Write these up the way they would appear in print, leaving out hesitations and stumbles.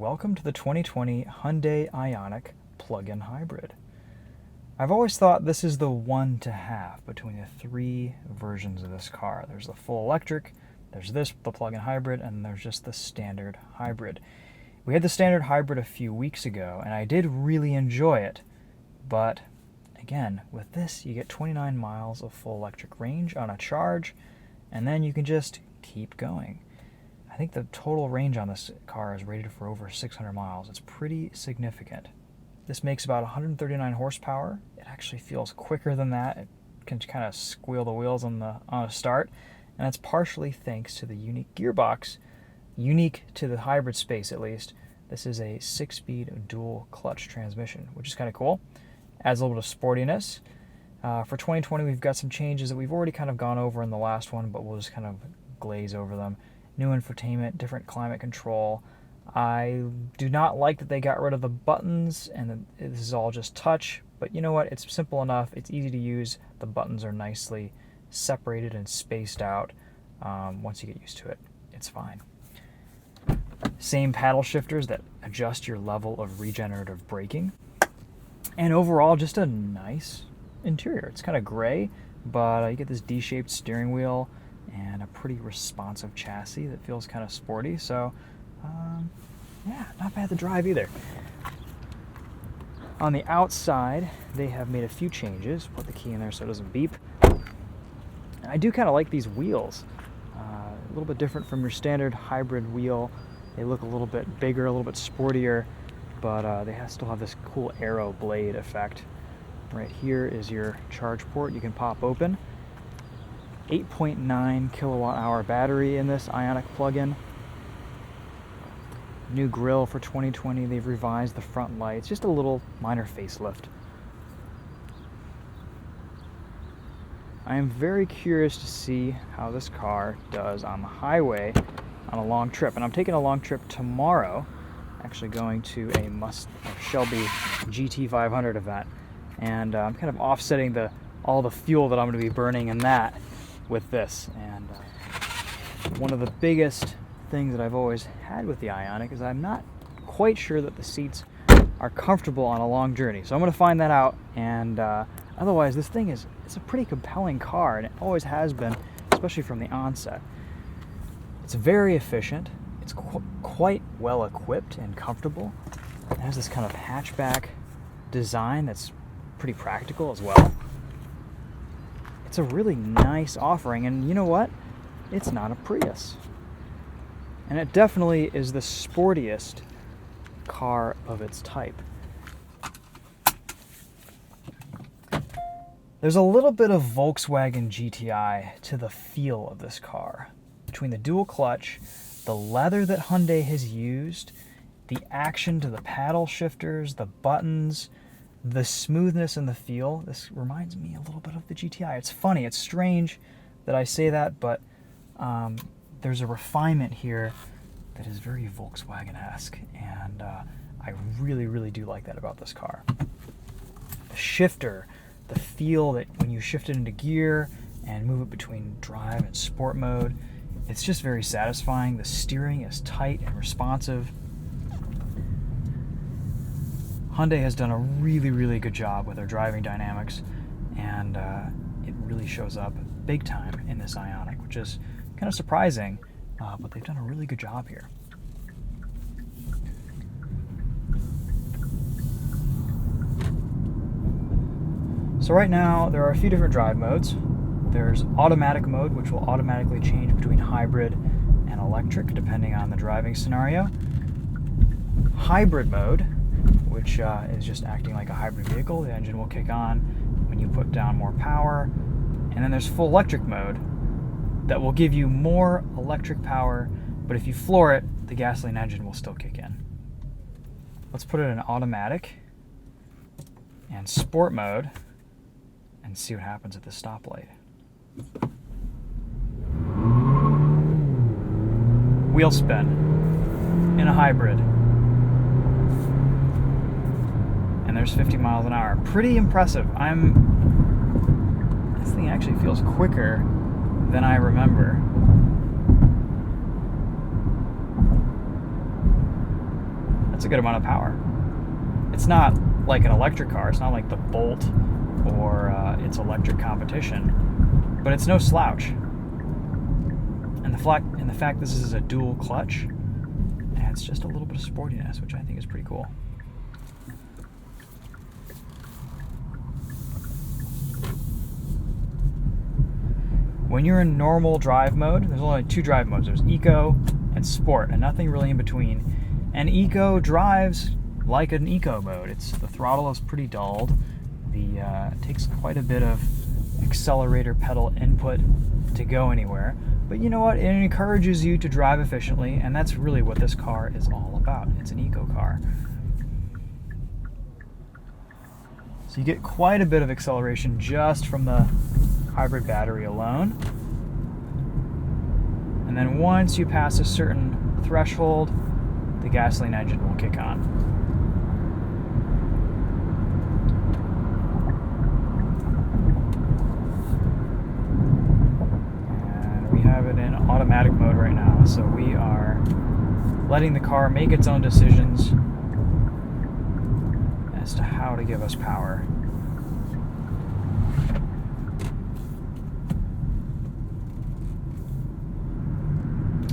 welcome to the 2020 Hyundai Ioniq plug-in hybrid. I've always thought this is the one to have between the three versions of this car. There's the full electric, there's the plug-in hybrid, and there's just the standard hybrid. We had the standard hybrid a few weeks ago, and I did really enjoy it, but again, with this you get 29 miles of full electric range on a charge, and then you can just keep going. I think the total range on this car is rated for over 600 miles. It's pretty significant. This makes about 139 horsepower. It actually feels quicker than that. It can kind of squeal the wheels on a start, and it's partially thanks to the unique gearbox, unique to the hybrid space at least. This is a 6-speed dual clutch transmission, which is kind of cool. Adds a little bit of sportiness. For 2020, we've got some changes that we've already kind of gone over in the last one, but we'll just kind of glaze over them. New infotainment, different climate control. I do not like that they got rid of the buttons and this is all just touch, but you know what? It's simple enough. It's easy to use. The buttons are nicely separated and spaced out. Once you get used to it, it's fine. Same paddle shifters that adjust your level of regenerative braking. And overall, just a nice interior. It's kind of gray, but you get this D-shaped steering wheel and a pretty responsive chassis that feels kind of sporty. So, yeah, not bad to drive either. On the outside, they have made a few changes. Put the key in there so it doesn't beep. And I do kind of like these wheels. A little bit different from your standard hybrid wheel. They look a little bit bigger, a little bit sportier, but they still have this cool arrow blade effect. Right here is your charge port you can pop open. 8.9 kilowatt hour battery in this Ioniq plug-in. New grille for 2020. They've revised the front lights. Just a little minor facelift. I am very curious to see how this car does on the highway on a long trip. And I'm taking a long trip tomorrow, actually going to a Shelby GT500 event. And I'm kind of offsetting all the fuel that I'm going to be burning in that with this. And one of the biggest things that I've always had with the Ioniq is I'm not quite sure that the seats are comfortable on a long journey. So I'm going to find that out, and otherwise this thing it's a pretty compelling car, and it always has been, especially from the onset. It's very efficient. It's quite well equipped and comfortable. It has this kind of hatchback design that's pretty practical as well. It's a really nice offering, and you know what? It's not a Prius. And it definitely is the sportiest car of its type. There's a little bit of Volkswagen GTI to the feel of this car. Between the dual clutch, the leather that Hyundai has used, the action to the paddle shifters, the buttons, the smoothness and the feel, this reminds me a little bit of the GTI. It's funny, it's strange that I say that, but there's a refinement here that is very Volkswagen-esque, and I really, really do like that about this car. The shifter, the feel that when you shift it into gear and move it between drive and sport mode, it's just very satisfying. The steering is tight and responsive. Hyundai has done a really, really good job with their driving dynamics, and it really shows up big time in this Ioniq, which is kind of surprising, but they've done a really good job here. So right now, there are a few different drive modes. There's automatic mode, which will automatically change between hybrid and electric, depending on the driving scenario. Hybrid mode, which is just acting like a hybrid vehicle. The engine will kick on when you put down more power. And then there's full electric mode that will give you more electric power, but if you floor it, the gasoline engine will still kick in. Let's put it in automatic and sport mode and see what happens at the stoplight. Wheel spin in a hybrid. And there's 50 miles an hour. Pretty impressive. This thing actually feels quicker than I remember. That's a good amount of power. It's not like an electric car. It's not like the Bolt or its electric competition, but it's no slouch. And the fact this is a dual clutch adds just a little bit of sportiness, which I think is pretty cool. When you're in normal drive mode, there's only 2 drive modes. There's Eco and Sport, and nothing really in between. And Eco drives like an Eco mode. The throttle is pretty dulled. It takes quite a bit of accelerator pedal input to go anywhere. But you know what? It encourages you to drive efficiently, and that's really what this car is all about. It's an Eco car. So you get quite a bit of acceleration just from the hybrid battery alone. And then once you pass a certain threshold, the gasoline engine will kick on. And we have it in automatic mode right now, so we are letting the car make its own decisions as to how to give us power.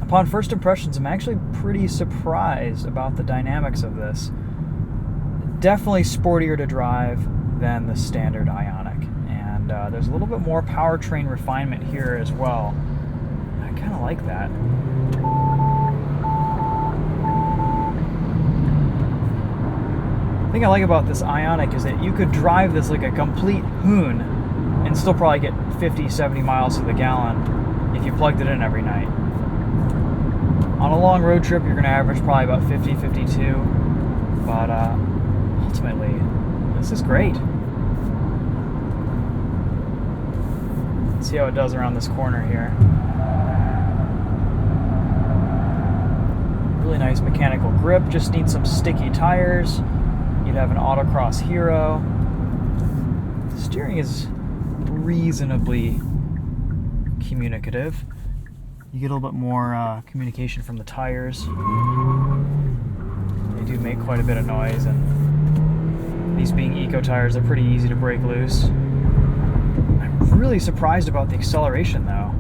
Upon first impressions, I'm actually pretty surprised about the dynamics of this. Definitely sportier to drive than the standard Ioniq, and there's a little bit more powertrain refinement here as well. I kind of like that. The thing I like about this Ioniq is that you could drive this like a complete hoon and still probably get 50, 70 miles to the gallon if you plugged it in every night. On a long road trip, you're going to average probably about 50, 52, but ultimately, this is great. Let's see how it does around this corner here. Really nice mechanical grip, just needs some sticky tires. You'd have an autocross hero. The steering is reasonably communicative. You get a little bit more communication from the tires. They do make quite a bit of noise, and these being Eco tires, they're pretty easy to break loose. I'm really surprised about the acceleration though.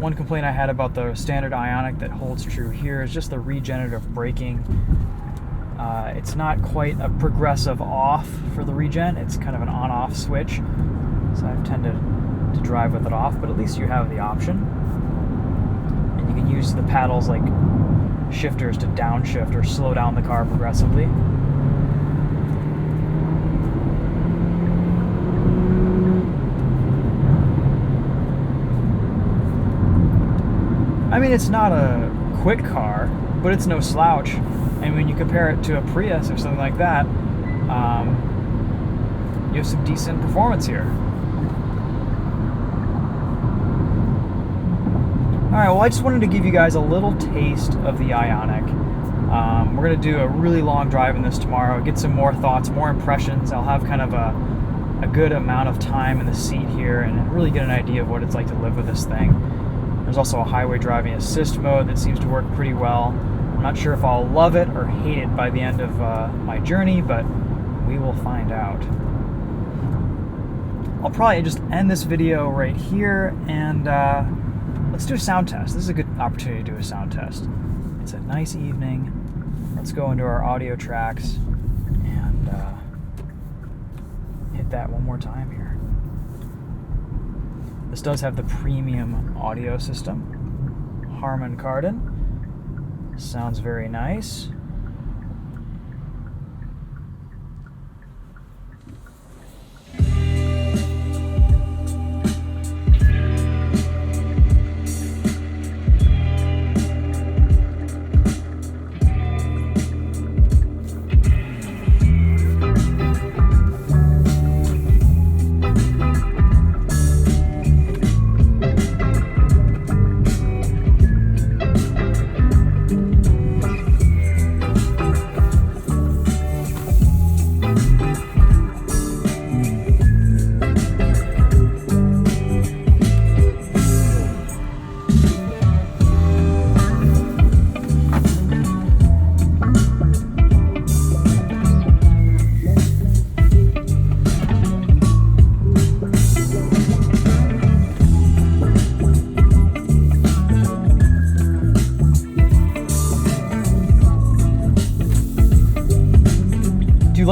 One complaint I had about the standard Ioniq that holds true here is just the regenerative braking. It's not quite a progressive off for the regen, it's kind of an on-off switch, so I've tended to drive with it off, but at least you have the option. And you can use the paddles like shifters to downshift or slow down the car progressively. I mean, it's not a quick car, but it's no slouch. And when you compare it to a Prius or something like that, you have some decent performance here. Alright, well I just wanted to give you guys a little taste of the Ioniq. We're going to do a really long drive in this tomorrow, get some more thoughts, more impressions. I'll have kind of a good amount of time in the seat here and really get an idea of what it's like to live with this thing. There's also a highway driving assist mode that seems to work pretty well. I'm not sure if I'll love it or hate it by the end of my journey, but we will find out. I'll probably just end this video right here and let's do a sound test. This is a good opportunity to do a sound test. It's a nice evening. Let's go into our audio tracks and hit that one more time here. This does have the premium audio system. Harmon Kardon. Sounds very nice.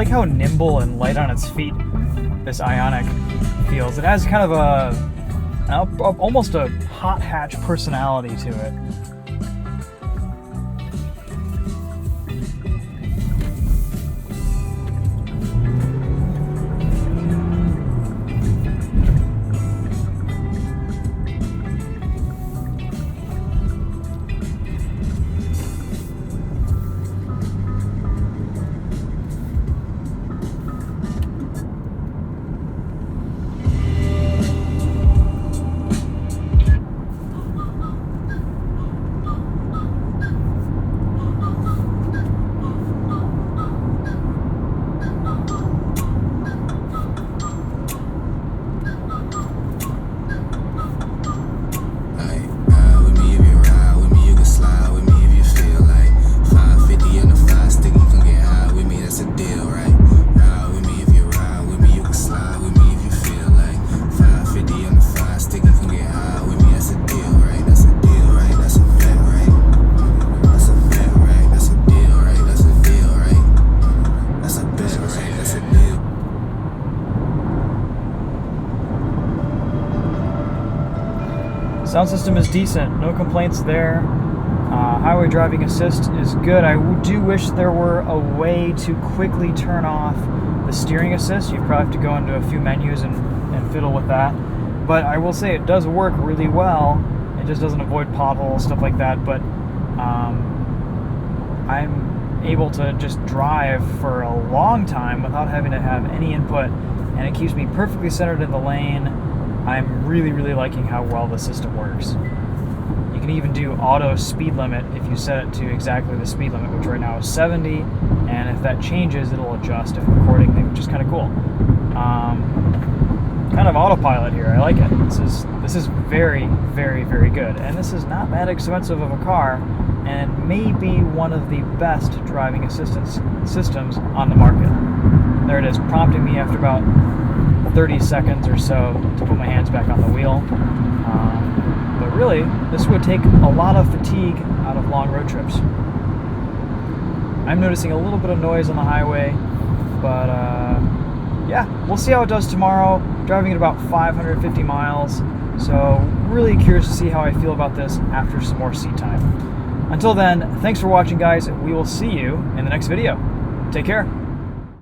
like how nimble and light on its feet this Ioniq feels. It has kind of almost a hot hatch personality to it. Sound system is decent, no complaints there. Highway driving assist is good. I do wish there were a way to quickly turn off the steering assist. You probably have to go into a few menus and fiddle with that. But I will say it does work really well. It just doesn't avoid potholes, stuff like that. But I'm able to just drive for a long time without having to have any input, and it keeps me perfectly centered in the lane. I'm really, really liking how well the system works. You can even do auto speed limit if you set it to exactly the speed limit, which right now is 70, and if that changes, it'll adjust accordingly, which is kind of cool. Kind of autopilot here. I like it. This is very, very, very good, and this is not that expensive of a car, and may be one of the best driving assistance systems on the market. There it is, prompting me after about 30 seconds or so to put my hands back on the wheel. But really, this would take a lot of fatigue out of long road trips. I'm noticing a little bit of noise on the highway, but yeah, we'll see how it does tomorrow. Driving at about 550 miles, so really curious to see how I feel about this after some more seat time. Until then, thanks for watching, guys. We will see you in the next video. Take care.